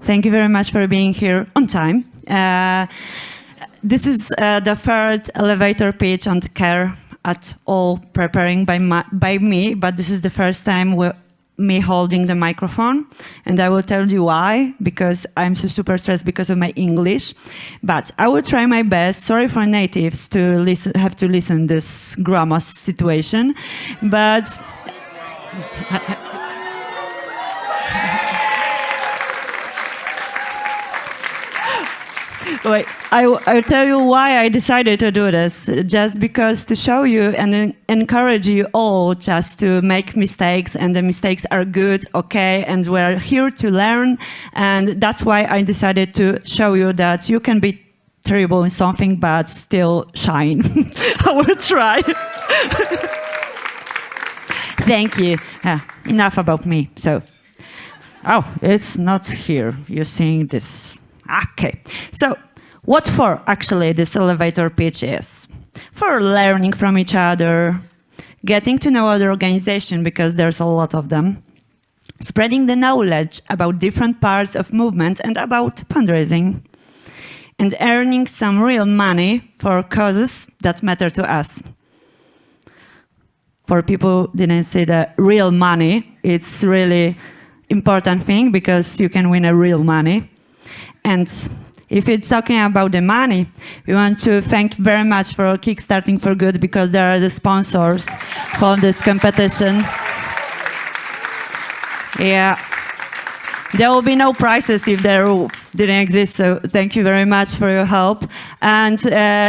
Thank you very much for being here on time. This is the third elevator pitch on care at all preparing by me, but this is the first time me holding the microphone, and I will tell you why, because I'm so super stressed because of my English, but I will try my best. Sorry for natives to have to listen this grammar situation, but wait, I'll tell you why I decided to do this. Just because to show you and encourage you all just to make mistakes, and the mistakes are good, okay, and we're here to learn. And that's why I decided to show you that you can be terrible in something but still shine. I will try. Thank you. Enough about me. So, oh, it's not here. You're seeing this. Okay, so what for actually this elevator pitch is? For learning from each other, getting to know other organizations because there's a lot of them, spreading the knowledge about different parts of movement and about fundraising, and earning some real money for causes that matter to us. For people who didn't see the real money, it's really important thing because you can win a real money. And if it's talking about the money, we want to thank very much for Kickstarting for Good because they are the sponsors for this competition. Yeah. There will be no prizes if there didn't exist, so thank you very much for your help. And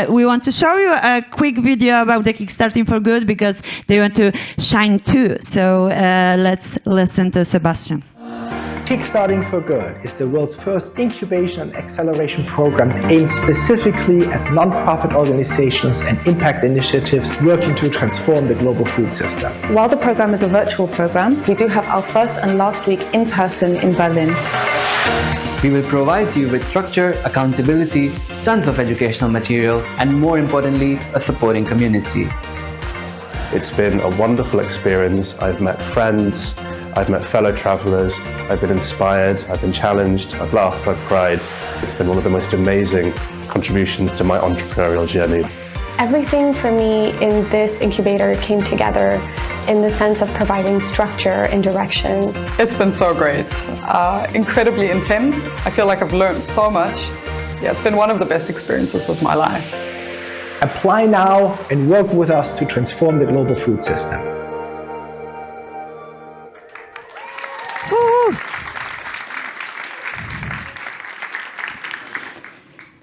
we want to show you a quick video about the Kickstarting for Good because they want to shine too. So let's listen to Sebastian. Kickstarting for Good is the world's first incubation and acceleration program aimed specifically at non-profit organizations and impact initiatives working to transform the global food system. While the program is a virtual program, we do have our first and last week in person in Berlin. We will provide you with structure, accountability, tons of educational material, and more importantly, a supporting community. It's been a wonderful experience. I've met friends, I've met fellow travelers, I've been inspired, I've been challenged, I've laughed, I've cried. It's been one of the most amazing contributions to my entrepreneurial journey. Everything for me in this incubator came together in the sense of providing structure and direction. It's been so great, incredibly intense. I feel like I've learned so much. Yeah, it's been one of the best experiences of my life. Apply now and work with us to transform the global food system.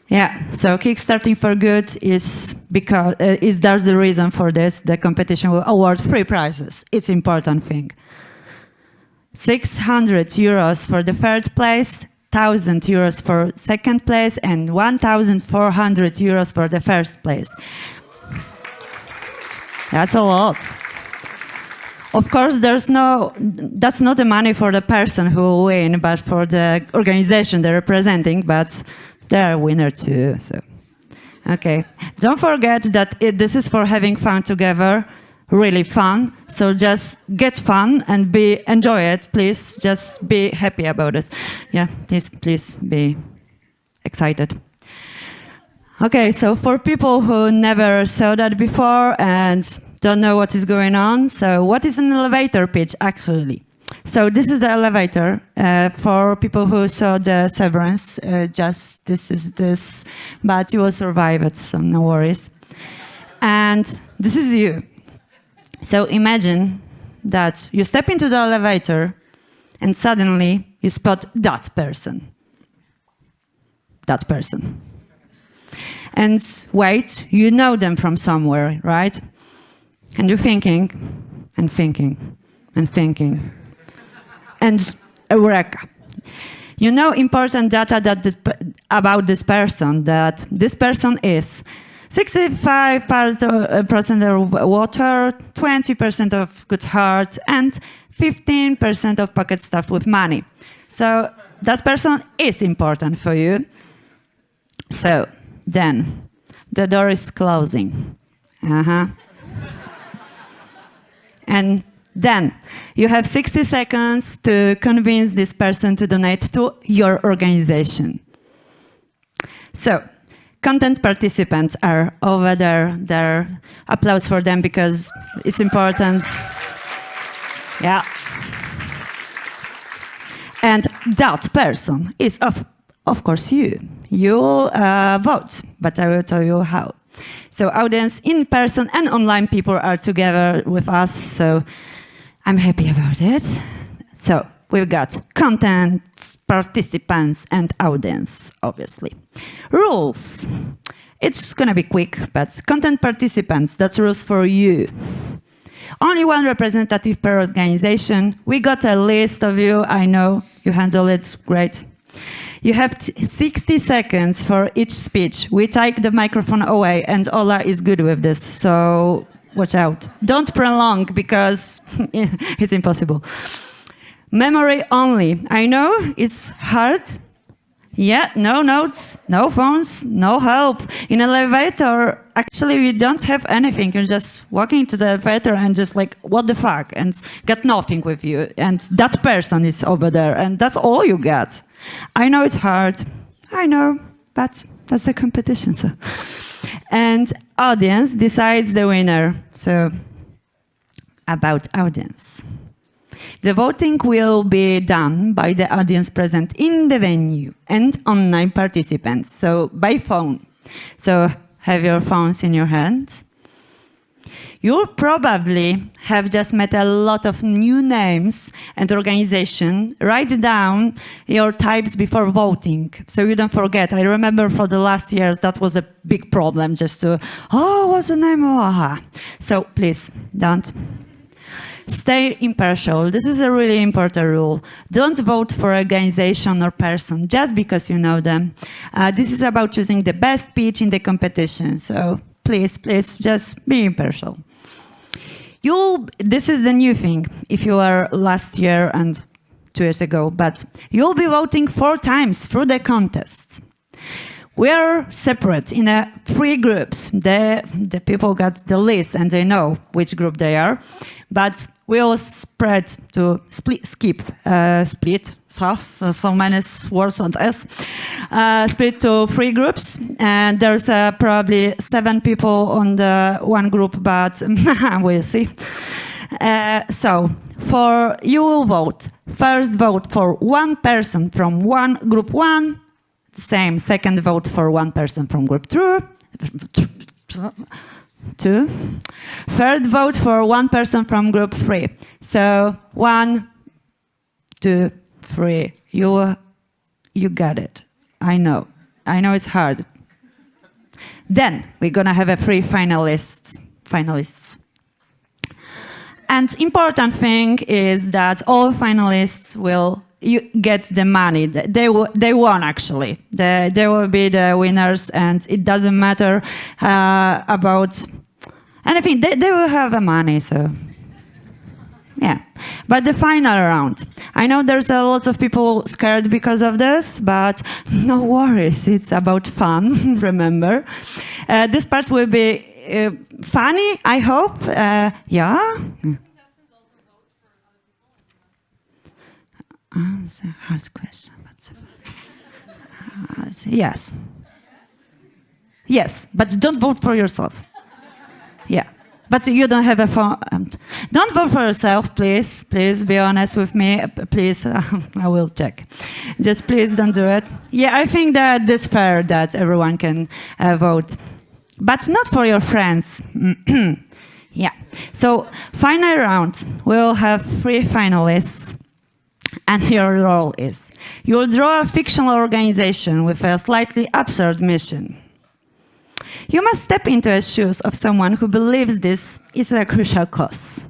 Yeah, so Kickstarting for Good is because there's the reason for this. The competition will award 3 prizes. It's an important thing. 600 euros for the third place, 1,000 euros for second place, and 1,400 euros for the first place. That's a lot. Of course, that's not the money for the person who will win, but for the organization they're representing, but they're a winner too, so. Okay, don't forget that this is for having fun together, really fun. So just get fun and enjoy it, please. Just be happy about it. Yeah, please be excited. Okay, so for people who never saw that before and don't know what is going on, so what is an elevator pitch actually? So this is the elevator for people who saw the Severance. Just this is this, but you will survive it, so no worries. And this is you. So imagine that you step into the elevator and suddenly you spot that person. That person. And wait, you know them from somewhere, right? And you're thinking, and thinking, and thinking. And eureka. You know important data about this person, that this person is 65% of water, 20% of good heart, and 15% of pocket stuffed with money. So that person is important for you. So then the door is closing. And Then you have 60 seconds to convince this person to donate to your organization. So, content participants are over there. There, applause for them because it's important. Yeah. And that person is, of course, you. You vote, but I will tell you how. So audience, in-person and online people are together with us, so I'm happy about it. So we've got content, participants, and audience, obviously. Rules. It's gonna be quick, but content participants, that's rules for you. Only one representative per organization. We got a list of you. I know you handle it great. You have 60 seconds for each speech. We take the microphone away, and Ola is good with this, so watch out. Don't prolong, because it's impossible. Memory only. I know it's hard. Yeah, no notes, no phones, no help. In an elevator, actually, you don't have anything. You're just walking to the elevator and just like, what the fuck? And got nothing with you. And that person is over there, and that's all you get. I know it's hard. I know, but that's the competition. So. And audience decides the winner. So, about audience. The voting will be done by the audience present in the venue and online participants, so by phone. So have your phones in your hands. You'll probably have just met a lot of new names and organizations. Write down your types before voting, so you don't forget. I remember for the last years that was a big problem, just to, oh, what's the name? Oh, aha. So please, don't. Stay impartial. This is a really important rule. Don't vote for an organization or person just because you know them. This is about choosing the best pitch in the competition. So please, please, just be impartial. This is the new thing, if you are last year and 2 years ago, but you'll be voting 4 times through the contest. We are separate in 3 groups. The people got the list and they know which group they are, but we all spread to split, so many words on S, split to 3 groups, and there's probably 7 people on the one group, but we'll see. So, you will vote. First vote for 1 person from group 1, same, second vote for 1 person from group 2. Third vote for 1 person from group 3. So 1, 2, 3. You got it. I know it's hard. Then we're gonna have a 3 finalists. And important thing is that all finalists will get the money. They won, actually. They will be the winners, and it doesn't matter about anything. They will have the money, so yeah. But the final round, I know there's a lot of people scared because of this, but no worries, it's about fun, remember. This part will be funny, I hope. Yeah? It's a hard question. Yes. Yes, but don't vote for yourself. Yeah. But you don't have a phone. Don't vote for yourself, please. Please be honest with me. Please, I will check. Just please don't do it. Yeah, I think that it's fair that everyone can vote. But not for your friends. Yeah. So, final round. We'll have 3 finalists. And your role is, you'll draw a fictional organization with a slightly absurd mission. You must step into the shoes of someone who believes this is a crucial cause.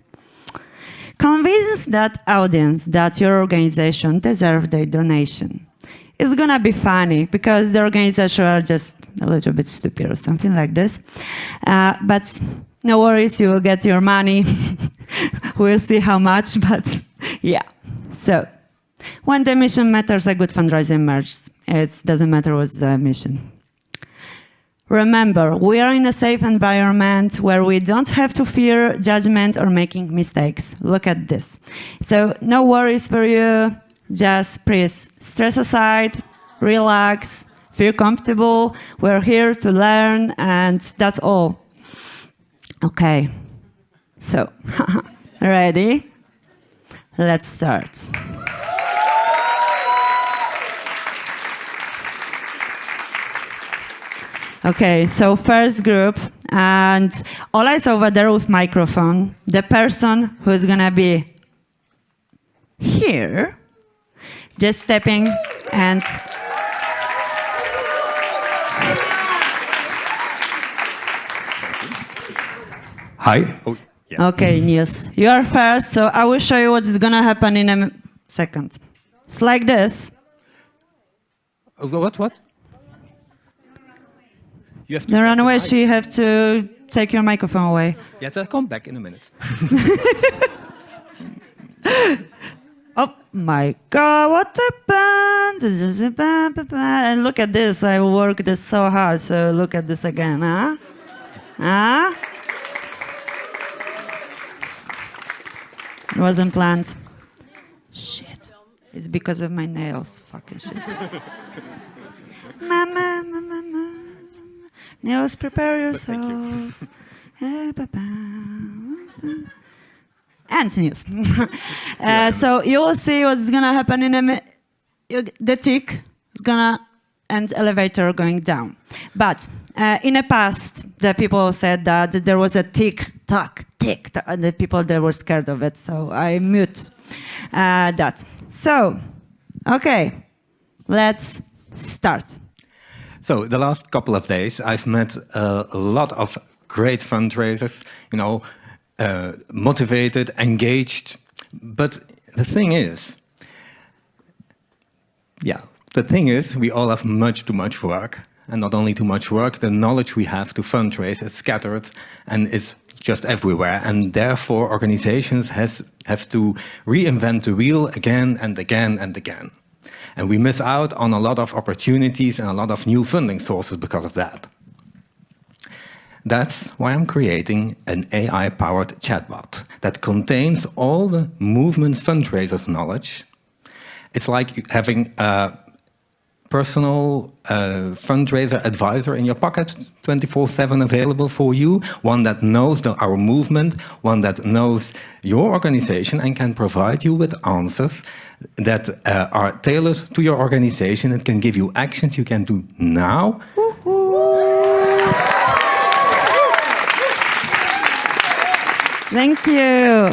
Convince that audience that your organization deserves their donation. It's gonna be funny because the organization are just a little bit stupid or something like this. But no worries, you will get your money. We'll see how much, but yeah. So, when the mission matters, a good fundraising emerges. It doesn't matter what's the mission. Remember, we are in a safe environment where we don't have to fear judgment or making mistakes. Look at this. So no worries for you. Just please stress aside, relax, feel comfortable. We're here to learn, and that's all. Okay. So, ready? Let's start. Okay, so first group, and all eyes over there with microphone. The person who's gonna be here, just stepping and Hi. Oh, yeah. okay, Niels, you are first, so I will show you what is gonna happen in a second. It's like this. What? You have to Don't run away, mic. you have to take your microphone away. Yes, I'll come back in a minute. Oh my God, what happened? And look at this, I worked this so hard, so look at this again, huh? Huh? It wasn't planned. Shit. It's because of my nails. Fucking shit. Mama. Nails, prepare yourself. And news. So you will see what's gonna happen in a minute. The tick is gonna and elevator going down. But in the past, the people said that there was a tick-tock, and the people that were scared of it. So I mute that. So, okay, let's start. So the last couple of days, I've met a lot of great fundraisers, motivated, engaged. But the thing is, we all have much too much work. And not only too much work, the knowledge we have to fundraise is scattered and is just everywhere. And therefore, organizations have to reinvent the wheel again and again and again. And we miss out on a lot of opportunities and a lot of new funding sources because of that. That's why I'm creating an AI-powered chatbot that contains all the movement's fundraisers knowledge. It's like having a personal fundraiser advisor in your pocket, 24/7 available for you, one that knows our movement, one that knows your organization and can provide you with answers that are tailored to your organization and can give you actions you can do now. Thank you.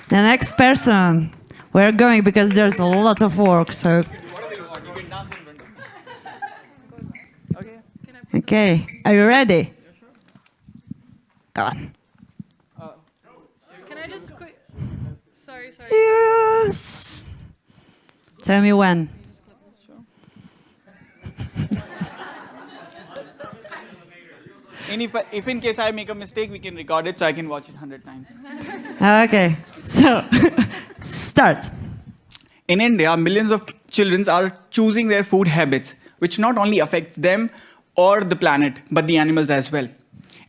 The next person. We're going because there's a lot of work, so. Okay, are you ready? Go on. Can I just quick? Sorry. Yes. Tell me when. If in case I make a mistake, we can record it so I can watch it 100 times. Okay, so start. In India, millions of children are choosing their food habits, which not only affects them or the planet, but the animals as well.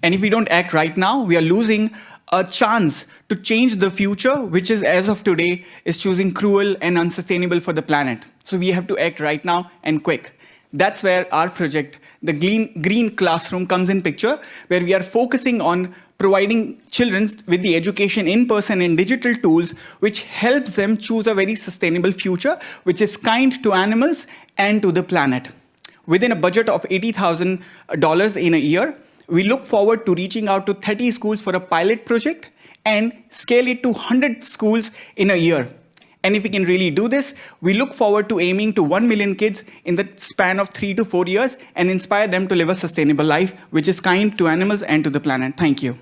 And if we don't act right now, we are losing a chance to change the future, which is, as of today, is choosing cruel and unsustainable for the planet. So we have to act right now and quick. That's where our project, the Green Classroom, comes in picture, where we are focusing on providing children with the education in person and digital tools, which helps them choose a very sustainable future, which is kind to animals and to the planet. Within a budget of $80,000 in a year, we look forward to reaching out to 30 schools for a pilot project and scale it to 100 schools in a year. And if we can really do this, we look forward to aiming to 1 million kids in the span of 3 to 4 years and inspire them to live a sustainable life, which is kind to animals and to the planet. Thank you.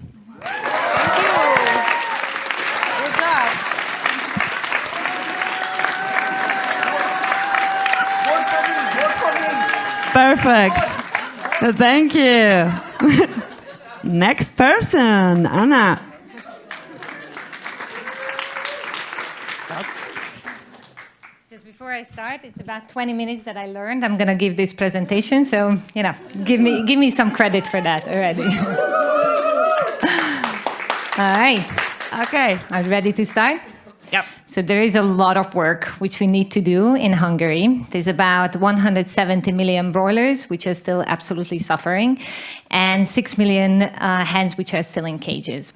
Perfect. Thank you. Next person, Anna. Before I start, it's about 20 minutes that I learned. I'm going to give this presentation, so, give me some credit for that already. All right. Okay. Are you ready to start? Yep. So there is a lot of work which we need to do in Hungary. There's about 170 million broilers, which are still absolutely suffering, and 6 million hens, which are still in cages.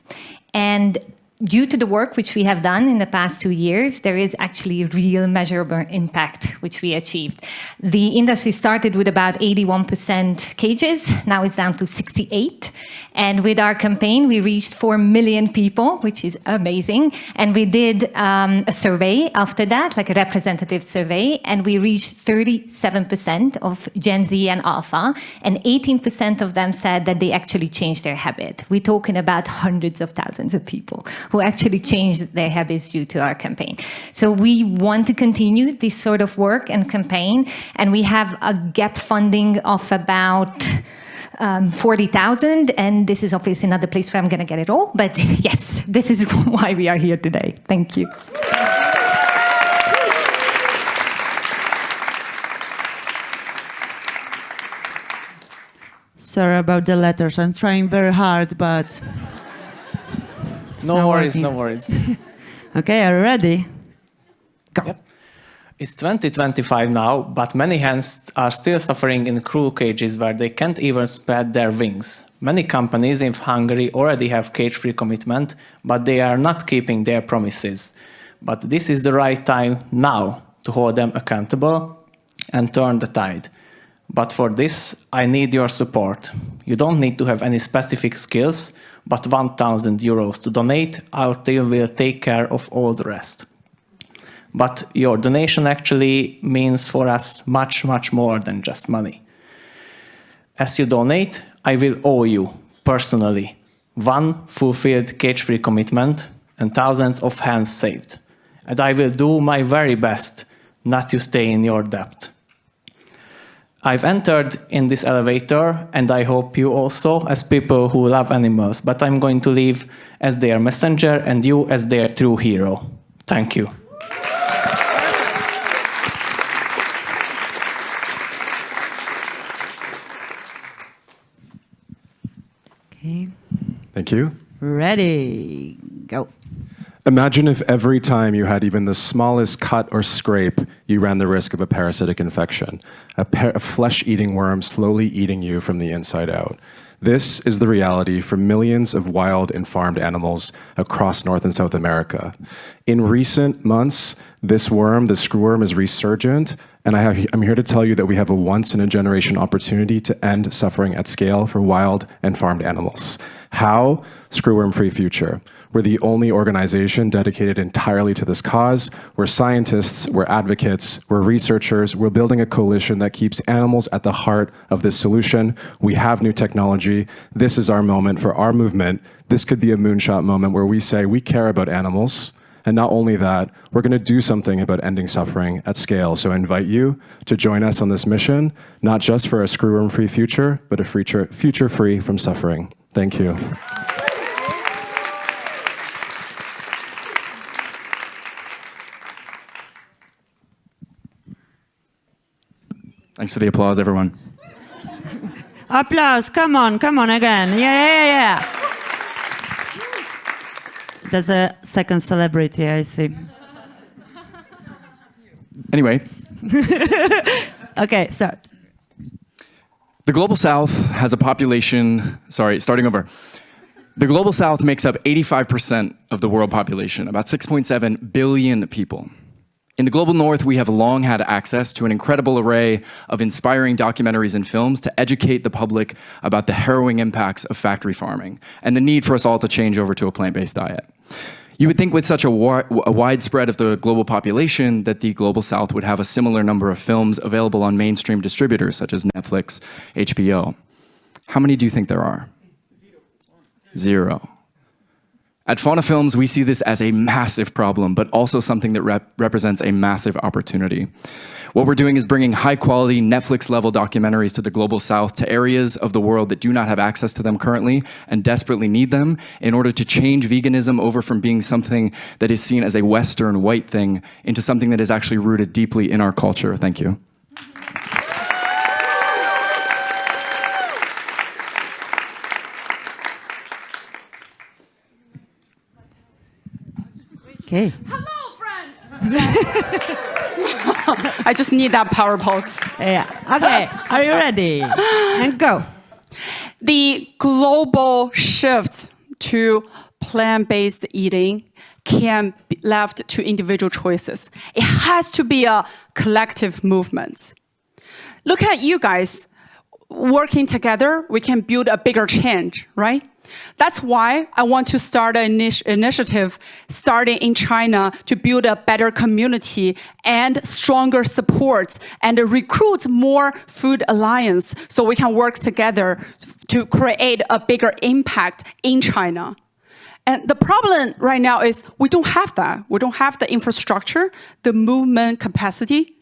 And due to the work which we have done in the past 2 years, there is actually real measurable impact which we achieved. The industry started with about 81% cages. Now it's down to 68. And with our campaign, we reached 4 million people, which is amazing. And we did a survey after that, like a representative survey, and we reached 37% of Gen Z and Alpha, and 18% of them said that they actually changed their habit. We're talking about hundreds of thousands of people who actually changed their habits due to our campaign. So we want to continue this sort of work and campaign, and we have a gap funding of about 40,000, and this is obviously not the place where I'm going to get it all, but yes, this is why we are here today. Thank you. Sorry about the letters. I'm trying very hard, but... No worries, no worries. Okay, are you ready? Go. Yep. It's 2025 now, but many hens are still suffering in cruel cages where they can't even spread their wings. Many companies in Hungary already have cage-free commitment, but they are not keeping their promises. But this is the right time now to hold them accountable and turn the tide. But for this, I need your support. You don't need to have any specific skills, but 1,000 euros to donate. Our team will take care of all the rest. But your donation actually means for us much, much more than just money. As you donate, I will owe you, personally, 1 fulfilled cage-free commitment and thousands of hens saved. And I will do my very best not to stay in your debt. I've entered in this elevator, and I hope you also, as people who love animals, but I'm going to leave as their messenger and you as their true hero. Thank you. Okay. Thank you. Ready. Go. Imagine if every time you had even the smallest cut or scrape, you ran the risk of a parasitic infection, a flesh-eating worm slowly eating you from the inside out. This is the reality for millions of wild and farmed animals across North and South America. In recent months, this worm, the screwworm, is resurgent, and I'm here to tell you that we have a once-in-a-generation opportunity to end suffering at scale for wild and farmed animals. How? Screwworm-free future. We're the only organization dedicated entirely to this cause. We're scientists, we're advocates, we're researchers. We're building a coalition that keeps animals at the heart of this solution. We have new technology. This is our moment for our movement. This could be a moonshot moment where we say we care about animals. And not only that, we're going to do something about ending suffering at scale. So I invite you to join us on this mission, not just for a screwworm-free future, but a future free from suffering. Thank you. Thanks for the applause, everyone. Applause, come on again. Yeah. There's a second celebrity, I see. Anyway. Okay, start. The Global South has a population, starting over. The Global South makes up 85% of the world population, about 6.7 billion people. In the Global North, we have long had access to an incredible array of inspiring documentaries and films to educate the public about the harrowing impacts of factory farming and the need for us all to change over to a plant-based diet. You would think with such a widespread of the global population that the Global South would have a similar number of films available on mainstream distributors such as Netflix, HBO. How many do you think there are? 0. At Fauna Films, we see this as a massive problem, but also something that represents a massive opportunity. What we're doing is bringing high-quality, Netflix-level documentaries to the Global South, to areas of the world that do not have access to them currently and desperately need them in order to change veganism over from being something that is seen as a Western white thing into something that is actually rooted deeply in our culture. Thank you. Okay. Hello, friends! I just need that power pose. Yeah. Okay. Are you ready? And go. The global shift to plant-based eating can't be left to individual choices. It has to be a collective movement. Look at you guys. Working together, we can build a bigger change, right? That's why I want to start an initiative starting in China to build a better community and stronger support and recruit more food alliance so we can work together to create a bigger impact in China. And the problem right now is we don't have that. We don't have the infrastructure, the movement capacity.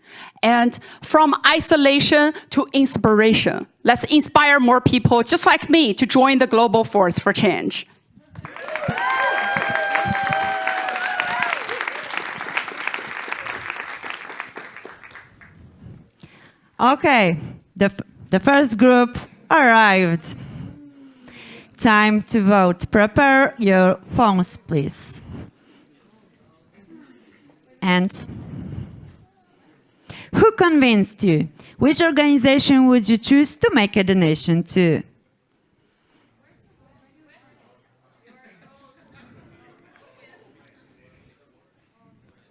And from isolation to inspiration, let's inspire more people just like me to join the global force for change. Okay, the first group arrived. Time to vote. Prepare your phones, please. And who convinced you? Which organization would you choose to make a donation to?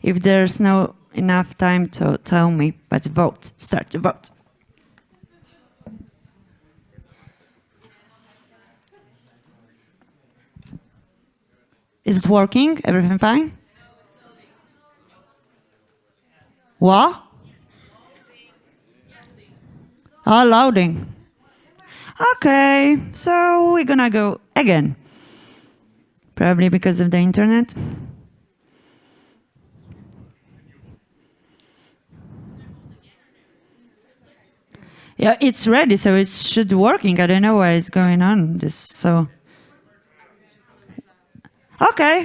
If there's no enough time to tell me, but vote. Start to vote. Is it working? Everything fine? What? Oh, loading. Okay, so we're gonna go again. Probably because of the internet. Yeah, it's ready, so it should be working. I don't know what is going on.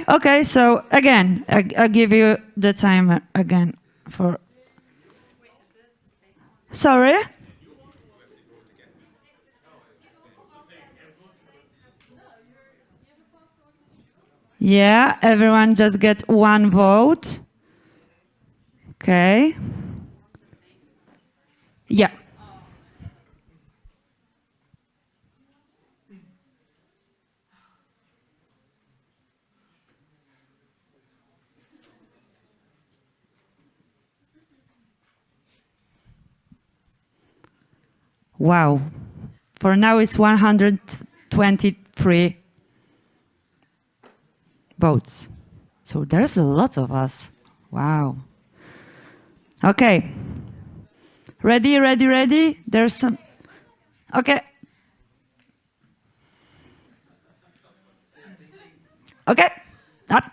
Okay, so again, I give you the time again for... Sorry? Yeah, everyone just get one vote. Okay. Yeah. Wow. For now, it's 123 votes. So there's a lot of us. Wow. Okay. Ready? There's some... Okay. Okay. Up.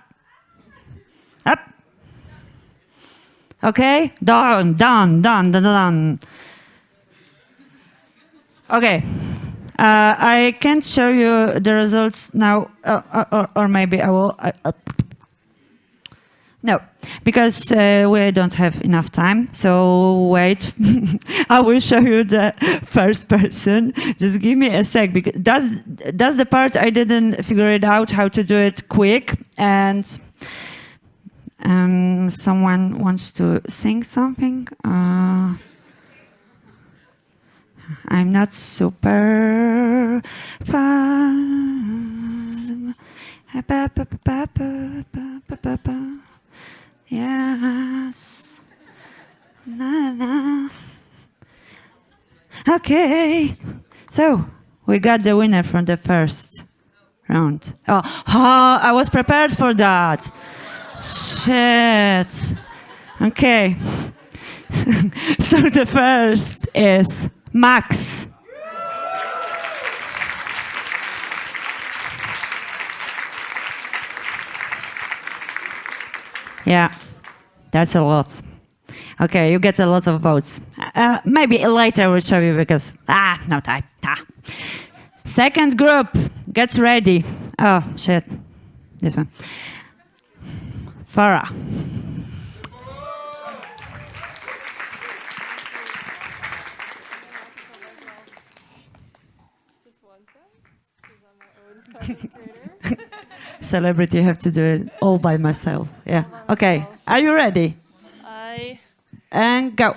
Okay. Done. Okay. I can't show you the results now, or maybe I will. No, because we don't have enough time. So wait, I will show you the first person. Just give me a sec, because that's the part I didn't figure it out how to do it quick. And someone wants to sing something. I'm not super fast. Yes. Okay. So we got the winner from the first round. Oh, I was prepared for that. Shit. Okay. So the first is Max. Yeah, that's a lot. Okay, you get a lot of votes. Maybe later I will show you because, no time. Second group, get ready. Oh, shit. This one. Farah. Celebrity, have to do it all by myself. Yeah. Okay. Are you ready? And go.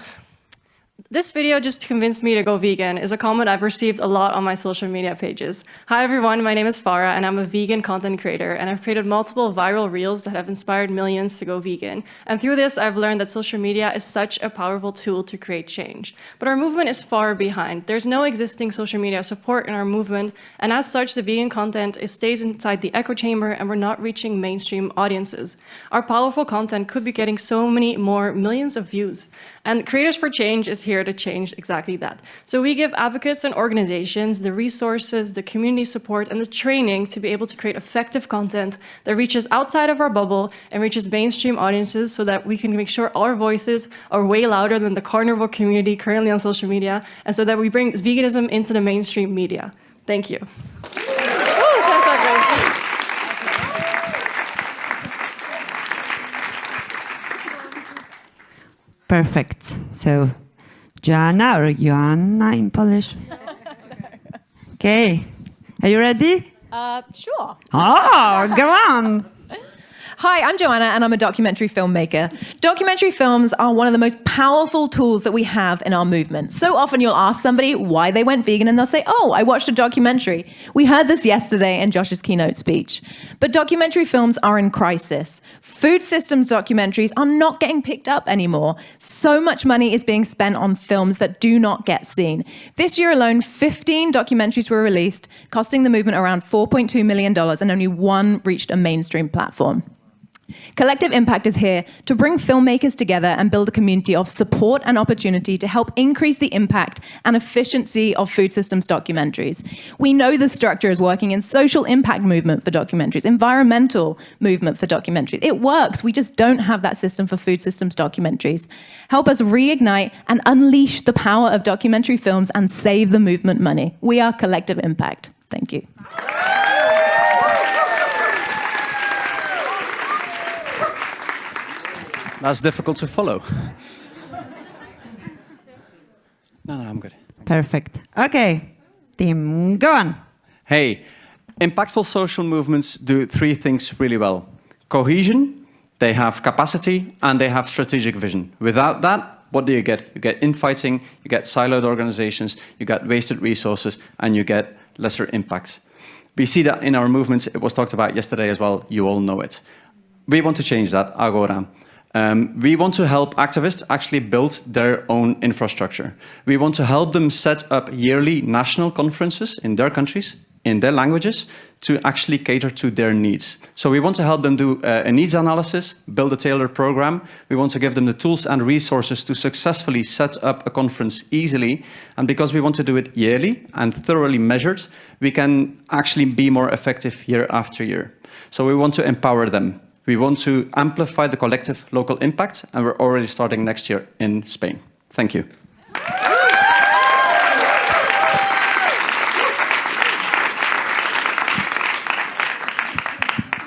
This video just convinced me to go vegan is a comment I've received a lot on my social media pages. Hi everyone, my name is Farah and I'm a vegan content creator and I've created multiple viral reels that have inspired millions to go vegan. And through this, I've learned that social media is such a powerful tool to create change. But our movement is far behind. There's no existing social media support in our movement, and as such, the vegan content stays inside the echo chamber and we're not reaching mainstream audiences. Our powerful content could be getting so many more millions of views. And Creators for Change is here to change exactly that. So we give advocates and organizations the resources, the community support, and the training to be able to create effective content that reaches outside of our bubble and reaches mainstream audiences so that we can make sure our voices are way louder than the carnivore community currently on social media, and so that we bring veganism into the mainstream media. Thank you. Perfect. So, Joanna or Joanna in Polish? Okay. Are you ready? Sure. Oh, go on. Hi, I'm Joanna and I'm a documentary filmmaker. Documentary films are one of the most powerful tools that we have in our movement. So often you'll ask somebody why they went vegan and they'll say, oh, I watched a documentary. We heard this yesterday in Josh's keynote speech. But documentary films are in crisis. Food systems documentaries are not getting picked up anymore. So much money is being spent on films that do not get seen. This year alone, 15 documentaries were released, costing the movement around $4.2 million, and only one reached a mainstream platform. Collective Impact is here to bring filmmakers together and build a community of support and opportunity to help increase the impact and efficiency of food systems documentaries. We know the structure is working in social impact movement for documentaries, environmental movement for documentaries. It works. We just don't have that system for food systems documentaries. Help us reignite and unleash the power of documentary films and save the movement money. We are Collective Impact. Thank you. That's difficult to follow. No, I'm good. Perfect. Okay, Tim, go on. Hey, impactful social movements do three things really well. Cohesion, they have capacity, and they have strategic vision. Without that, what do you get? You get infighting, you get siloed organizations, you get wasted resources, and you get lesser impact. We see that in our movements. It was talked about yesterday as well. You all know it. We want to change that, agora. We want to help activists actually build their own infrastructure. We want to help them set up yearly national conferences in their countries, in their languages, to actually cater to their needs. So we want to help them do a needs analysis, build a tailored program. We want to give them the tools and resources to successfully set up a conference easily. And because we want to do it yearly and thoroughly measured, we can actually be more effective year after year. So we want to empower them. We want to amplify the collective local impact, and we're already starting next year in Spain. Thank you.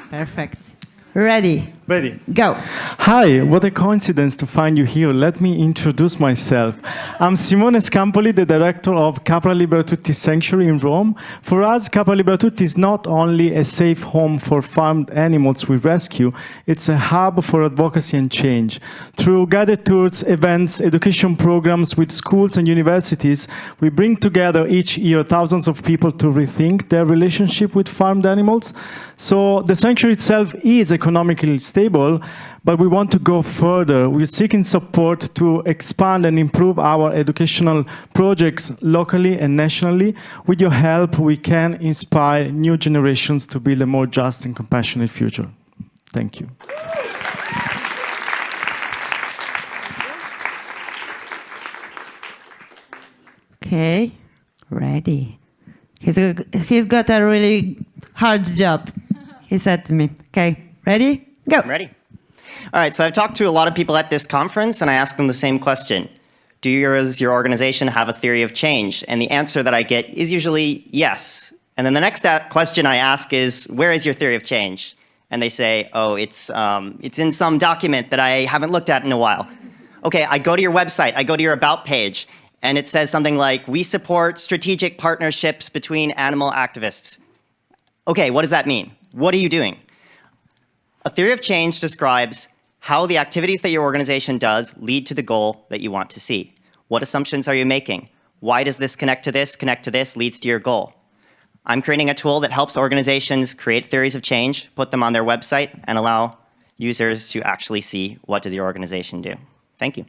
Perfect. Ready. Ready. Go. Hi, what a coincidence to find you here. Let me introduce myself. I'm Simone Scampoli, the director of Capra Libera Tutti Sanctuary in Rome. For us, Capra Libera Tutti is not only a safe home for farmed animals we rescue, it's a hub for advocacy and change. Through guided tours, events, education programs with schools and universities, we bring together each year thousands of people to rethink their relationship with farmed animals. So the sanctuary itself is economically stable, but we want to go further. We're seeking support to expand and improve our educational projects locally and nationally. With your help, we can inspire new generations to build a more just and compassionate future. Thank you. Okay, ready. He's got a really hard job, he said to me. Okay, ready? Go. I'm ready. All right, so I've talked to a lot of people at this conference, and I asked them the same question. Does your organization have a theory of change? And the answer that I get is usually yes. And then the next question I ask is, where is your theory of change? And they say, oh, it's in some document that I haven't looked at in a while. Okay, I go to your website, I go to your About page, and it says something like, we support strategic partnerships between animal activists. Okay, what does that mean? What are you doing? A theory of change describes how the activities that your organization does lead to the goal that you want to see. What assumptions are you making? Why does this connect to this, leads to your goal? I'm creating a tool that helps organizations create theories of change, put them on their website, and allow users to actually see what does your organization do. Thank you.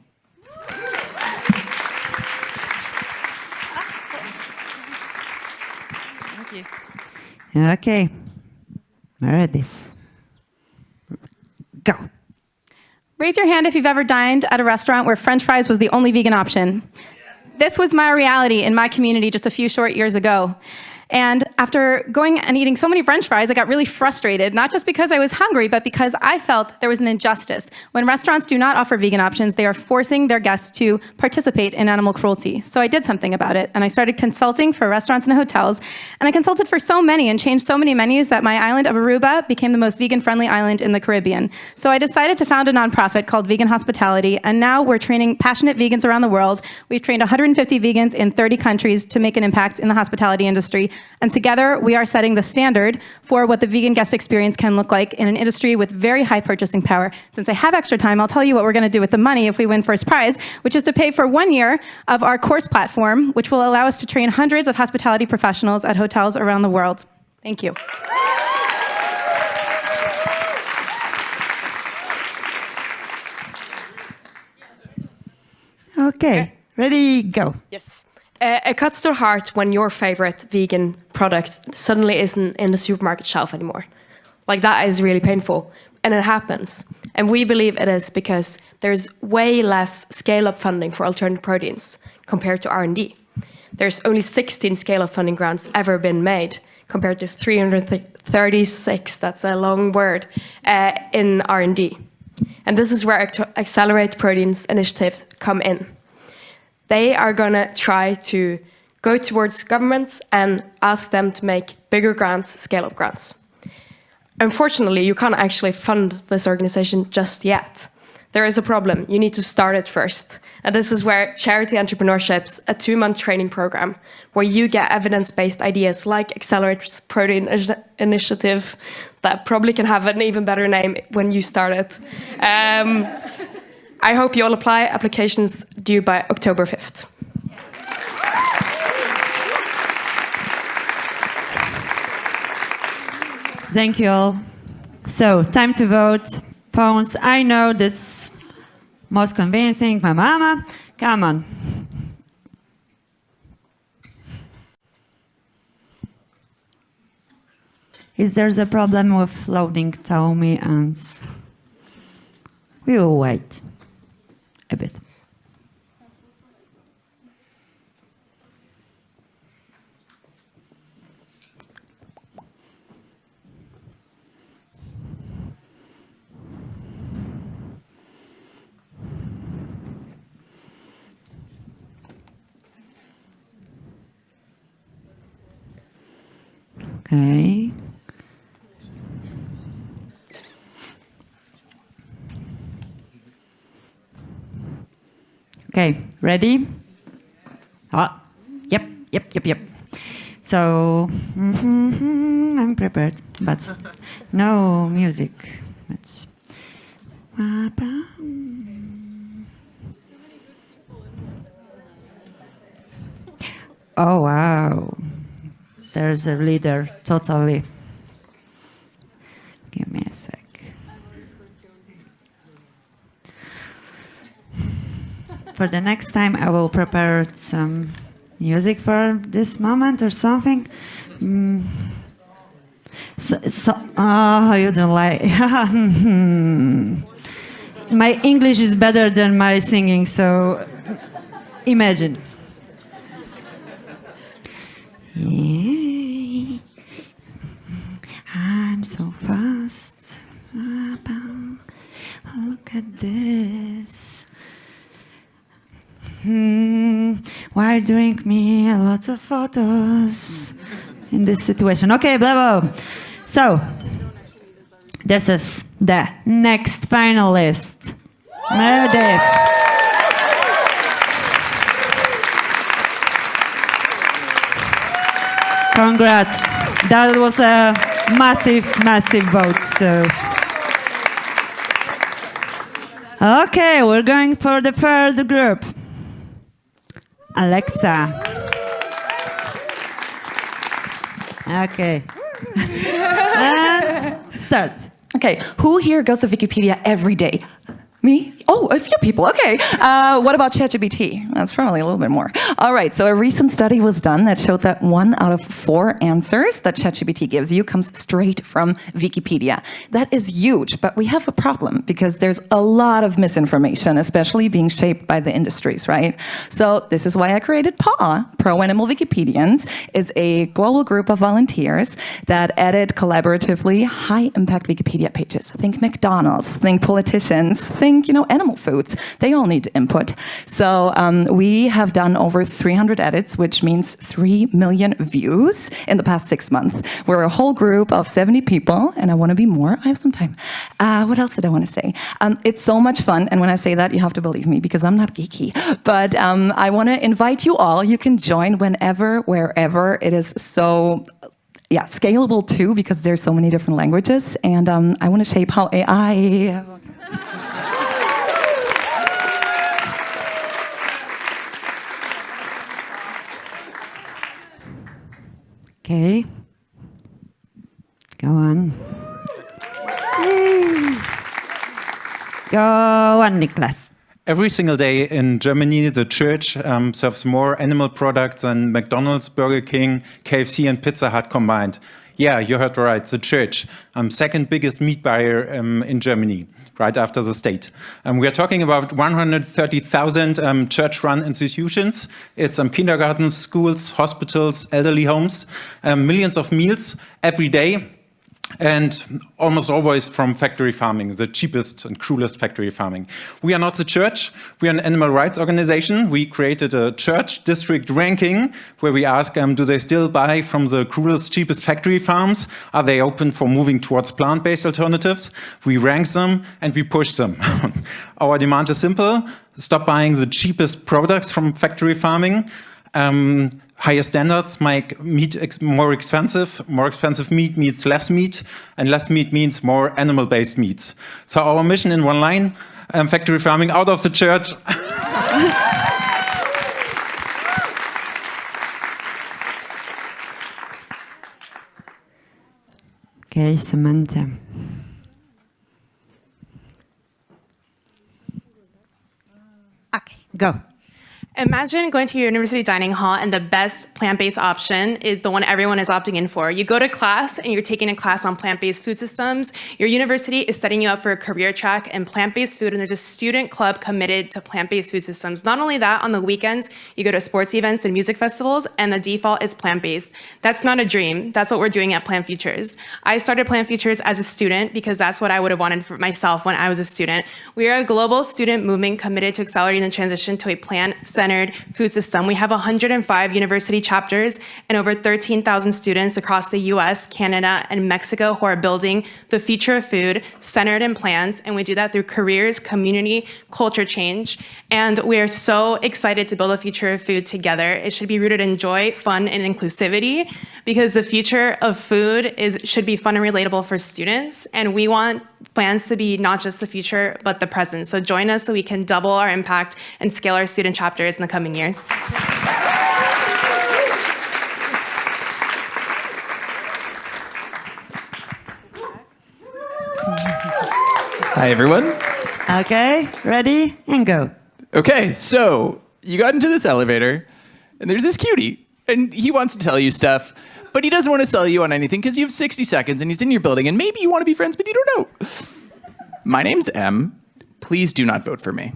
Thank you. Okay, ready. Go. Raise your hand if you've ever dined at a restaurant where French fries was the only vegan option. This was my reality in my community just a few short years ago. And after going and eating so many French fries, I got really frustrated, not just because I was hungry, but because I felt there was an injustice. When restaurants do not offer vegan options, they are forcing their guests to participate in animal cruelty. So I did something about it, and I started consulting for restaurants and hotels, and I consulted for so many and changed so many menus that my island of Aruba became the most vegan-friendly island in the Caribbean. So I decided to found a nonprofit called Vegan Hospitality, and now we're training passionate vegans around the world. We've trained 150 vegans in 30 countries to make an impact in the hospitality industry. And together, we are setting the standard for what the vegan guest experience can look like in an industry with very high purchasing power. Since I have extra time, I'll tell you what we're going to do with the money if we win first prize, which is to pay for 1 year of our course platform, which will allow us to train hundreds of hospitality professionals at hotels around the world. Thank you. Okay, ready, go. Yes. It cuts to the heart when your favorite vegan product suddenly isn't in the supermarket shelf anymore. Like, that is really painful. And it happens. And we believe it is because there's way less scale-up funding for alternative proteins compared to R&D. There's only 16 scale-up funding grants ever been made compared to 336, that's a long word, in R&D. And this is where Accelerate Proteins initiative come in. They are going to try to go towards governments and ask them to make bigger grants, scale-up grants. Unfortunately, you can't actually fund this organization just yet. There is a problem. You need to start it first. And this is where Charity Entrepreneurship's a 2-month training program, where you get evidence-based ideas like Accelerate Protein Initiative, that probably can have an even better name when you start it. I hope you all apply. Applications due by October 5th. Thank you all. So, time to vote. Phones, I know this most convincing. My mama, come on. If there's a problem with loading, tell me and we will wait a bit. Okay. Okay, ready? Yep. So, I'm prepared, but no music. Let's. Oh, wow. There's a leader, totally. Give me a sec. For the next time, I will prepare some music for this moment or something. You don't like. My English is better than my singing, so imagine. Yeah. I'm so fast. Look at this. Why doing me a lot of photos in this situation? Okay, blah, blah. So, this is the next finalist. Meredith. Congrats. That was a massive, massive vote. So, okay, we're going for the third group. Alexa. Okay. And start. Okay, who here goes to Wikipedia every day? Me? Oh, a few people, okay. What about ChatGPT? That's probably a little bit more. All right, so a recent study was done that showed that 1 out of 4 answers that ChatGPT gives you comes straight from Wikipedia. That is huge, but we have a problem because there's a lot of misinformation, especially being shaped by the industries, right? So this is why I created PAW, Pro-Animal Wikipedians, is a global group of volunteers that edit collaboratively high-impact Wikipedia pages. Think McDonald's, think politicians, think, animal foods. They all need input. So we have done over 300 edits, which means 3 million views in the past 6 months. We're a whole group of 70 people, and I want to be more. I have some time. What else did I want to say? It's so much fun, and when I say that, you have to believe me, because I'm not geeky. But I want to invite you all. You can join whenever, wherever. It is so scalable too, because there's so many different languages, and I want to shape how AI... Okay. Go on. Yay. Go on, Niklas. Every single day in Germany, the church serves more animal products than McDonald's, Burger King, KFC, and Pizza Hut combined. Yeah, you heard right, the church. Second biggest meat buyer in Germany, right after the state. We are talking about 130,000 church-run institutions. It's kindergartens, schools, hospitals, elderly homes, millions of meals every day. And almost always from factory farming, the cheapest and cruelest factory farming. We are not the church, we are an animal rights organization. We created a church district ranking where we ask, do they still buy from the cruelest, cheapest factory farms? Are they open for moving towards plant-based alternatives? We rank them and we push them. Our demand is simple: stop buying the cheapest products from factory farming. Higher standards make meat more expensive. More expensive meat means less meat, and less meat means more animal-based meats. So our mission in one line, factory farming out of the church. Okay, Samantha. Okay, go. Imagine going to your university dining hall and the best plant-based option is the one everyone is opting in for. You go to class and you're taking a class on plant-based food systems. Your university is setting you up for a career track in plant-based food, and there's a student club committed to plant-based food systems. Not only that, on the weekends, you go to sports events and music festivals, and the default is plant-based. That's not a dream. That's what we're doing at Plant Futures. I started Plant Futures as a student because that's what I would have wanted for myself when I was a student. We are a global student movement committed to accelerating the transition to a plant-centered food system. We have 105 university chapters and over 13,000 students across the US, Canada, and Mexico who are building the future of food centered in plants, and we do that through careers, community, culture change. And we are so excited to build a future of food together. It should be rooted in joy, fun, and inclusivity, because the future of food should be fun and relatable for students, and we want plans to be not just the future, but the present. So join us so we can double our impact and scale our student chapters in the coming years. Hi, everyone. Okay, ready, and go. Okay, so you got into this elevator, and there's this cutie, and he wants to tell you stuff, but he doesn't want to sell you on anything because you have 60 seconds, and he's in your building, and maybe you want to be friends, but you don't know. My name's M. Please do not vote for me.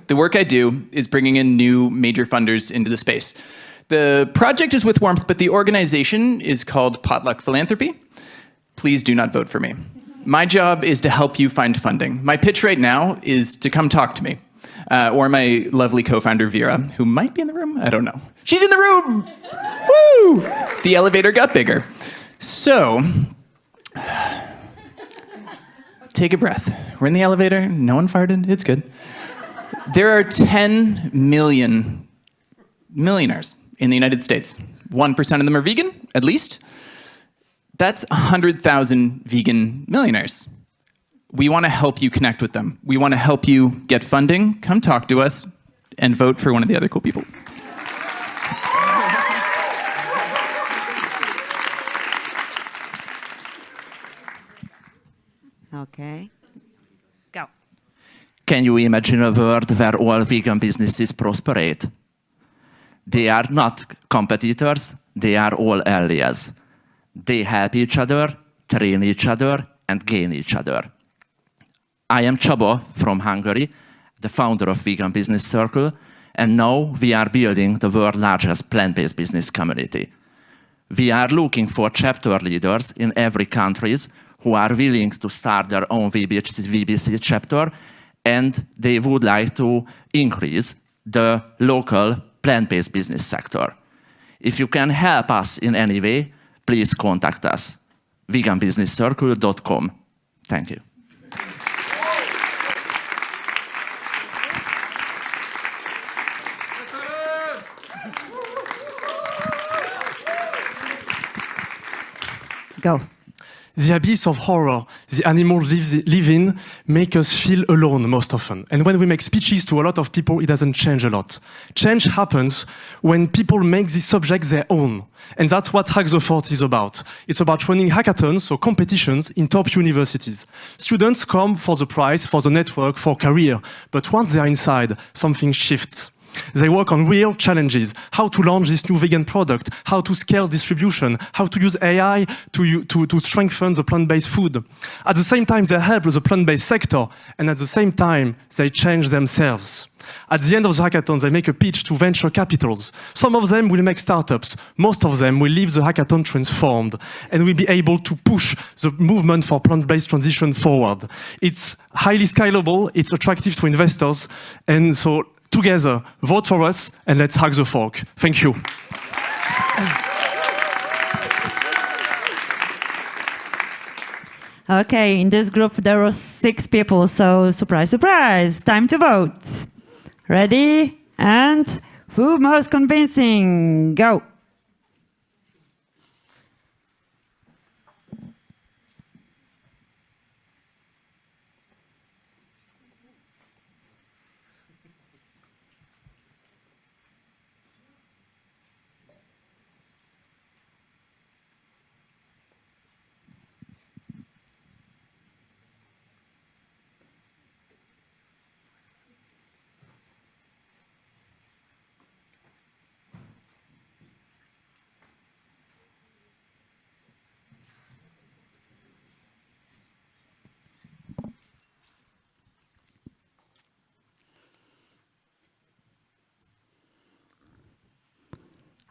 The work I do is bringing in new major funders into the space. The project is with Warmth, but the organization is called Potluck Philanthropy. Please do not vote for me. My job is to help you find funding. My pitch right now is to come talk to me. Or my lovely co-founder, Vera, who might be in the room. I don't know. She's in the room! Woo! The elevator got bigger. So, take a breath. We're in the elevator. No one farted. It's good. There are 10 million millionaires in the United States. 1% of them are vegan, at least. That's 100,000 vegan millionaires. We want to help you connect with them. We want to help you get funding. Come talk to us and vote for one of the other cool people. Okay. Go. Can you imagine a world where all vegan businesses prosperate? They are not competitors, they are all allies. They help each other, train each other, and gain each other. I am Csaba from Hungary, the founder of Vegan Business Circle, and now we are building the world's largest plant-based business community. We are looking for chapter leaders in every country who are willing to start their own VBC chapter, and they would like to increase the local plant-based business sector. If you can help us in any way, please contact us. veganbusinesscircle.com. Thank you. Go. The abyss of horror the animals live in make us feel alone most often. And when we make speeches to a lot of people, it doesn't change a lot. Change happens when people make this subject their own. And that's what Hack the Fort is about. It's about running hackathons, so competitions, in top universities. Students come for the prize, for the network, for career. But once they're inside, something shifts. They work on real challenges, how to launch this new vegan product, how to scale distribution, how to use AI to strengthen the plant-based food. At the same time, they help the plant-based sector, and at the same time, they change themselves. At the end of the hackathon, they make a pitch to venture capitals. Some of them will make startups. Most of them will leave the hackathon transformed and will be able to push the movement for plant-based transition forward. It's highly scalable, it's attractive to investors, and so together, vote for us and let's hack the fork. Thank you. Okay, in this group there were 6 people, so surprise, surprise, time to vote. Ready? And who most convincing? Go.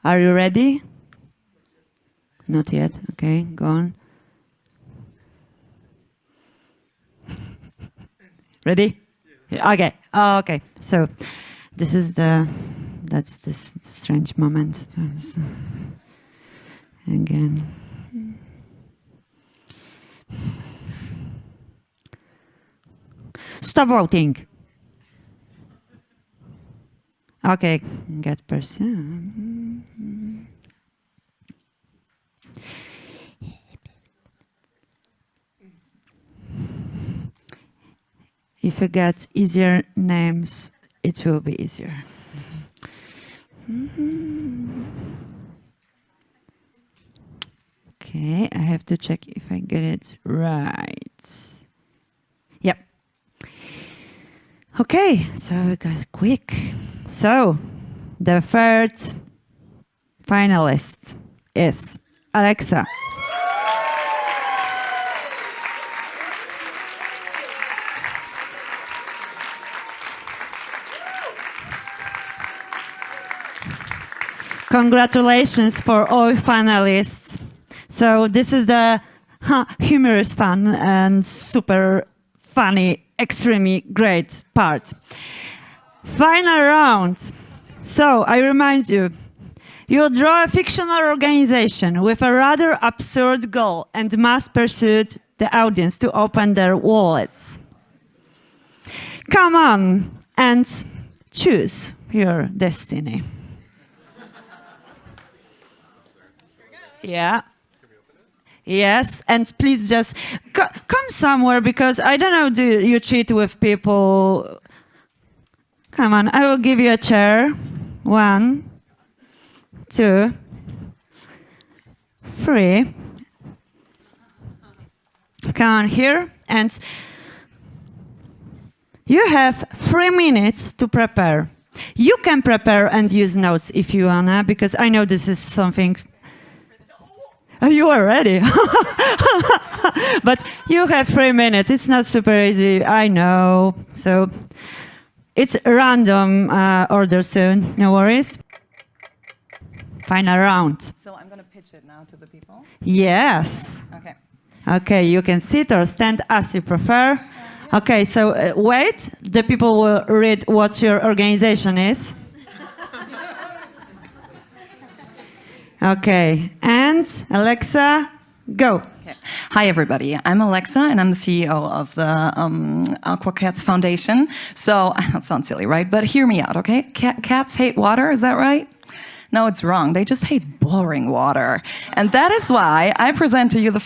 Are you ready? Not yet. Okay, go on. Ready? Yeah. Okay. Oh, okay. So this is that's this strange moment. Again. Stop voting. Okay, get person. If you get easier names, it will be easier. Okay, I have to check if I get it right. Yep. Okay, so guys, quick. So, the third finalist is Alexa. Congratulations for all finalists. So this is the humorous fun and super funny, extremely great part. Final round. So I remind you, you draw a fictional organization with a rather absurd goal and must persuade the audience to open their wallets. Come on and choose your destiny. Yeah. Yes, and please just come somewhere, because I don't know, do you cheat with people? Come on, I will give you a chair. 1, 2, 3. Come on here, and you have 3 minutes to prepare. You can prepare and use notes if you wanna, because I know this is something. Oh, you are ready. But you have 3 minutes. It's not super easy, I know. So it's a random order soon, no worries. Final round. So I'm going to pitch it now to the people. Yes. Okay. Okay, you can sit or stand as you prefer. Okay, so wait, the people will read what your organization is. Okay, and Alexa, go. Okay. Hi, everybody. I'm Alexa, and I'm the CEO of the Aqua Cats Foundation. So, that sounds silly, right? But hear me out, okay? Cats hate water, is that right? No, it's wrong. They just hate boring water. And that is why I present to you the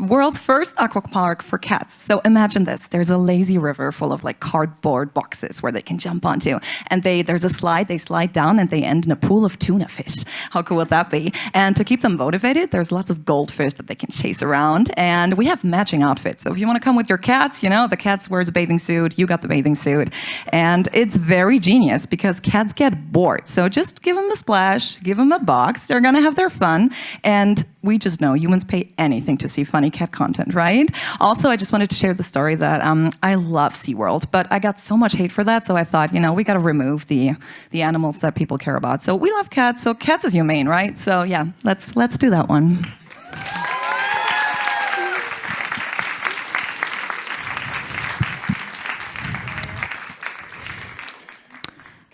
world's first aqua park for cats. So imagine this. There's a lazy river full of like cardboard boxes where they can jump onto. And there's a slide, they slide down and they end in a pool of tuna fish. How cool would that be? And to keep them motivated, there's lots of goldfish that they can chase around. And we have matching outfits. So if you want to come with your cats, you know, the cat wears a bathing suit, you got the bathing suit. And it's very genius because cats get bored. So just give them a splash. Give them a box. They're going to have their fun. And we just know humans pay anything to see funny cat content, right? Also, I just wanted to share the story that I love SeaWorld, but I got so much hate for that. So I thought, you know, we got to remove the animals that people care about. So we love cats. So cats is humane, right? So yeah, let's do that one.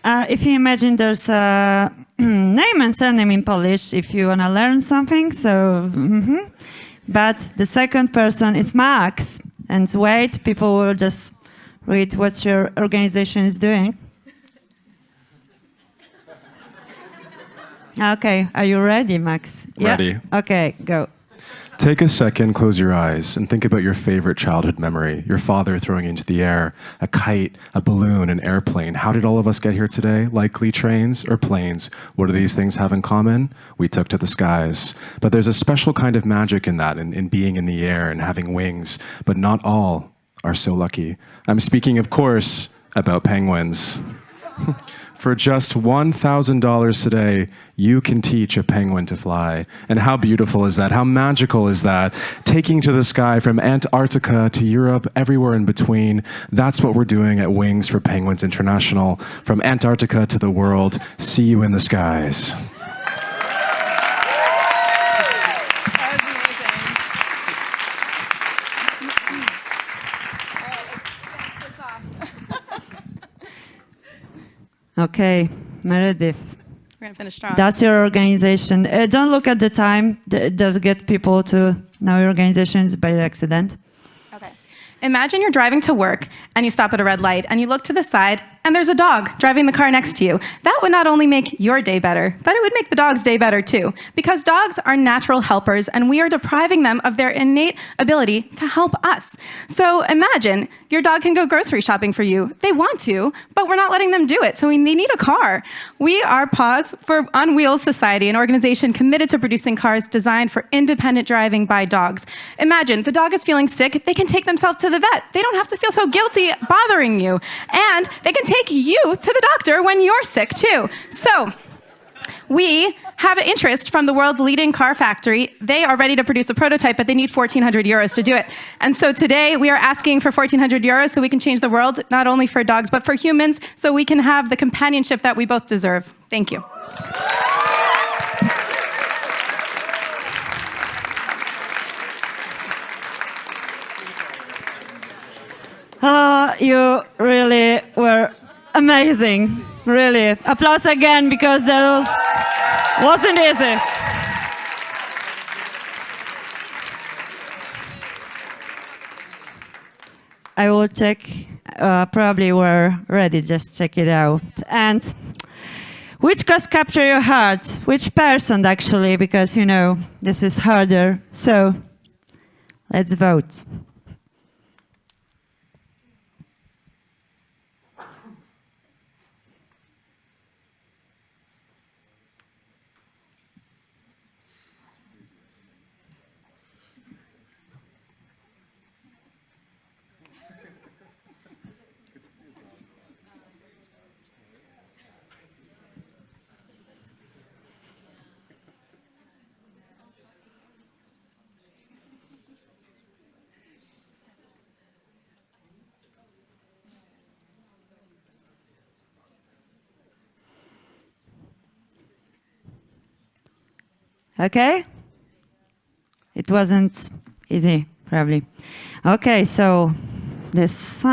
If you imagine there's a name and surname in Polish if you want to learn something, so But the second person is Max. And wait, people will just read what your organization is doing. Okay, are you ready, Max? Ready. Yeah? Okay, go. Take a second, close your eyes, and think about your favorite childhood memory. Your father throwing into the air, a kite, a balloon, an airplane. How did all of us get here today? Likely trains or planes. What do these things have in common? We took to the skies. But there's a special kind of magic in that, in being in the air and having wings. But not all are so lucky. I'm speaking, of course, about penguins. For just $1,000 today, you can teach a penguin to fly. And how beautiful is that? How magical is that? Taking to the sky from Antarctica to Europe, everywhere in between. That's what we're doing at Wings for Penguins International. From Antarctica to the world, see you in the skies. Okay, Meredith. We're going to finish strong. That's your organization. Don't look at the time. It does get people to know your organization is by accident. Okay. Imagine you're driving to work and you stop at a red light and you look to the side and there's a dog driving the car next to you. That would not only make your day better, but it would make the dog's day better too. Because dogs are natural helpers and we are depriving them of their innate ability to help us. So imagine your dog can go grocery shopping for you. They want to, but we're not letting them do it. So they need a car. We are Paws for On Wheels Society, an organization committed to producing cars designed for independent driving by dogs. Imagine the dog is feeling sick. They can take themselves to the vet. They don't have to feel so guilty bothering you. And they can take you to the doctor when you're sick too. So we have an interest from the world's leading car factory. They are ready to produce a prototype, but they need 1,400 euros to do it. And so today we are asking for 1,400 euros so we can change the world, not only for dogs, but for humans, so we can have the companionship that we both deserve. Thank you. you really were amazing. Really. Applause again because wasn't easy. I will check, probably we're ready, just check it out. And which cause capture your heart? Which person actually, because you know, this is harder. So let's vote. Okay? It wasn't easy, probably. Okay, so this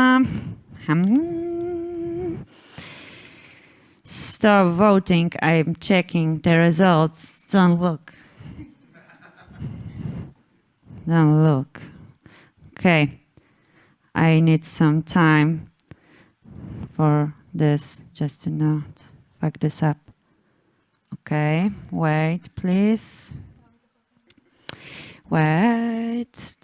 stop voting. I'm checking the results. Don't look. Don't look. Okay. I need some time for this just to not fuck this up. Okay, wait, please. Wait.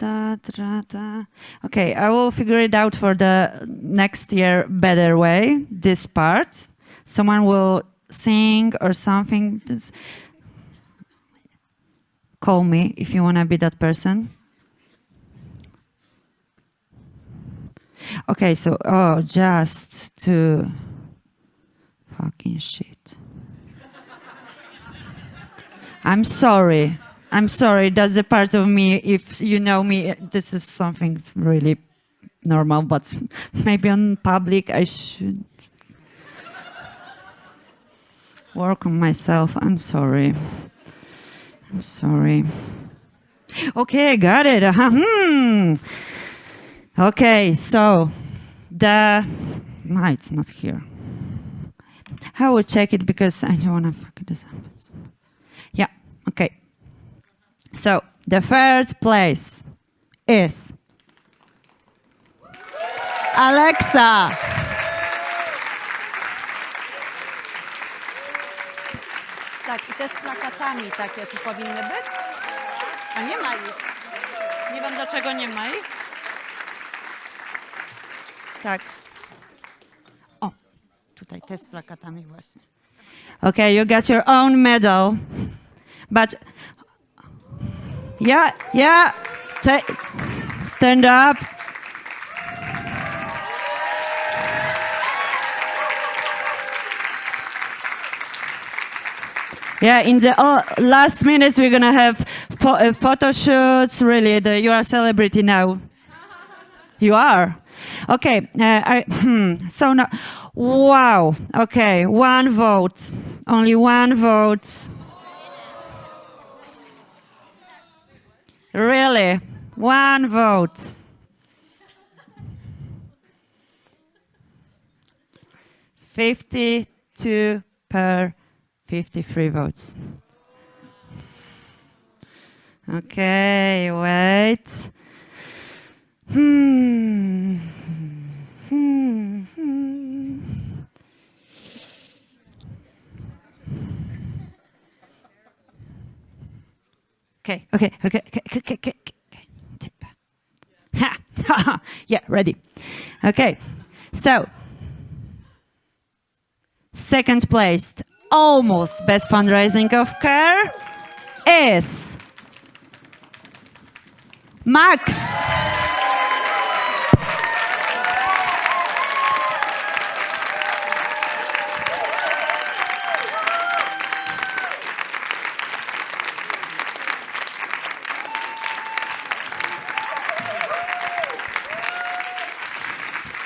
Okay, I will figure it out for the next year better way, this part. Someone will sing or something. Just call me if you want to be that person. Okay, so, just to fucking shit. I'm sorry. I'm sorry. That's a part of me. If you know me, this is something really normal, but maybe on public I should work on myself. I'm sorry. I'm sorry. Okay, got it. Okay, so no, it's not here. I will check it because I don't want to fuck this up. Yeah, okay. So the third place is Alexa. Tak, i te z plakatami takie tu powinny być? A nie ma ich. Nie wiem dlaczego nie ma ich. Tak. O, tutaj te z plakatami właśnie. Okay, you got your own medal. But yeah, stand up. Yeah, in the last minutes we're gonna have photo shoots. Really, you are a celebrity now. You are. Okay. So now, wow. Okay, one vote. Only one vote. Really, one vote. 52 per 53 votes. Okay, wait. Okay. Yeah, ready. Okay, so second place, almost best fundraising of Care, is Max.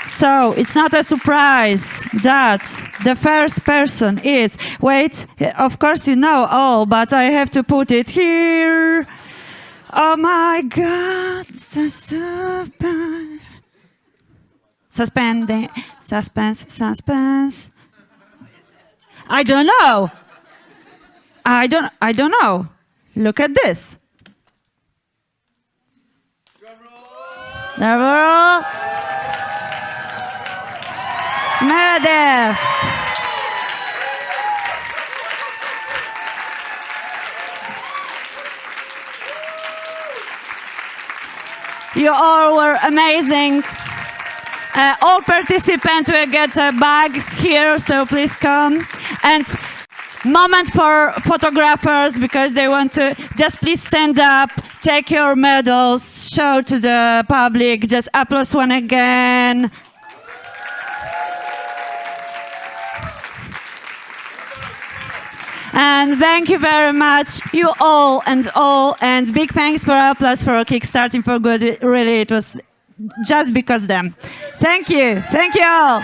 So it's not a surprise that the first person is, wait, of course you know all, but I have to put it here. Oh my God, so bad. Suspending. Suspense. Suspense. I don't know. I don't know. Look at this. Drum roll. Meredith. You all were amazing. All participants will get a bag here, so please come. And moment for photographers, because they want to just please stand up, take your medals, show to the public, just applause one again. And thank you very much, you all, and big thanks for applause for Kickstarting for Good. Really, it was just because of them. Thank you all.